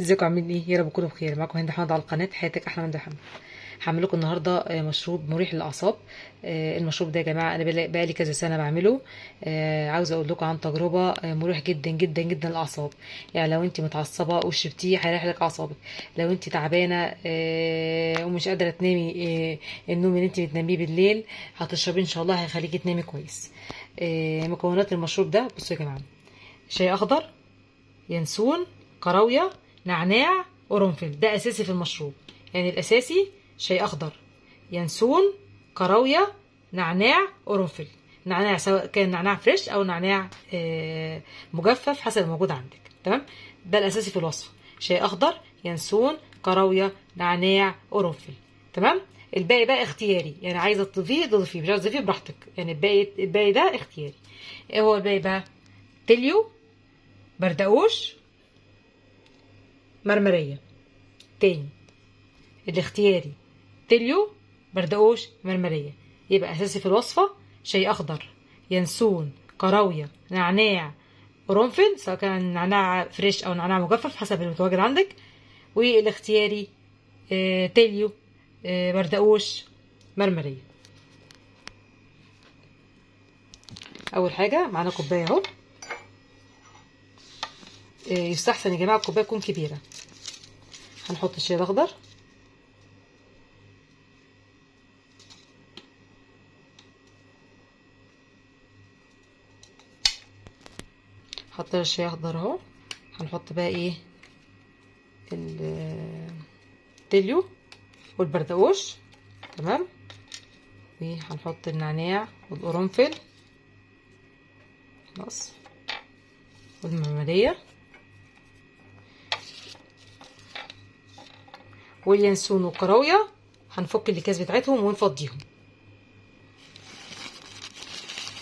ازيكم عاملين ايه؟ يا رب تكونوا بخير. معاكم هند حمد على القناه حياتك احلى من ده حمد. هعمل لكم النهارده مشروب مريح للاعصاب. المشروب ده يا جماعه انا بقالي كذا سنه بعمله. عاوزه اقول لكم عن تجربه مريح جدا جدا جدا للاعصاب. يعني لو انت متعصبه وشربتيه هيريح لك اعصابك. لو انت تعبانه ومش قادره تنامي، النوم اللي انت بتناميه بالليل هتشربيه ان شاء الله هيخليكي تنامي كويس. مكونات المشروب ده بصوا يا جماعه: شاي اخضر، ينسون، كراويه، نعناع، قرنفل. ده اساسي في المشروب. يعني الاساسي شاي اخضر، ينسون، كراويه، نعناع، قرنفل. نعناع سواء كان نعناع فريش او نعناع مجفف حسب الموجود عندك. تمام. ده الاساسي في الوصفه: شاي اخضر، ينسون، كراويه، نعناع، قرنفل. تمام. الباقي بقى اختياري، يعني عايزه تضيفيه تضيفيه، مش عايزه تضيفيه براحتك. يعني الباقي ده اختياري. ايه هو الباقي بقى؟ تليو، بردقوش، مرمرية. تاني: الاختياري تليو، بردقوش، مرمرية. يبقى اساسي في الوصفة شاي اخضر، ينسون، كراوية، نعناع، قرنفل سواء كان نعناع فريش او نعناع مجفف حسب المتواجد عندك. والاختياري تليو، بردقوش، مرمرية. اول حاجة معانا كوباية اهو. يستحسن يا جماعة الكوباية تكون كبيرة. هنحط الشاي الاخضر، حطينا الشاي اخضر اهو. هنحط بقى ايه؟ التليو والبردقوش. تمام. وهنحط النعناع والقرنفل خلاص، والمعملية واليانسون والكراوية. هنفك الاكياس بتاعتهم ونفضيهم.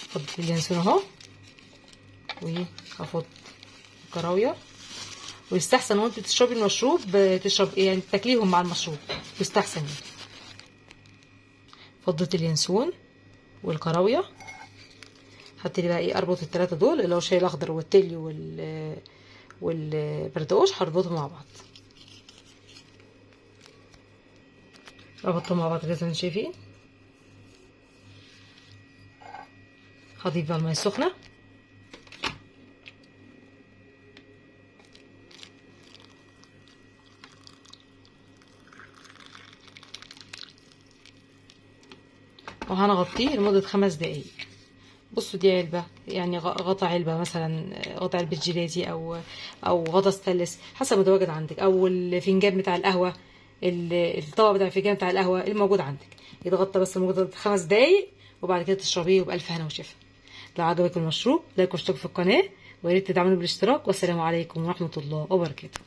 فضيت اليانسون اهو، وهفض الكراوية. ويستحسن وانت تشربي المشروب تشرب ايه، يعني تاكليهم مع المشروب يستحسن. فضيت اليانسون والكراوية. هبتدي بقى ايه اربط الثلاثه دول اللي هو الشاي الاخضر والتلي والبردقوش. هربطهم مع بعض، ربطتهم مع بعض كده زي ما انتم شايفين. هضيف بقى الميه السخنه. وهنغطيه لمده 5 دقايق. بصوا دي علبه، يعني غطا علبه مثلا، غطا علبه جيلاتي او غطا ستانلس حسب ما متواجد عندك، او الفنجان بتاع القهوه، الطبق بتاع الفنجان بتاع القهوه الموجود عندك. يتغطى بس لمده 5 دقايق، وبعد كده تشربيه وبألف هنا وشفا. لو عجبك المشروب لايك واشترك في القناه، ويا ريت تدعموني بالاشتراك. والسلام عليكم ورحمه الله وبركاته.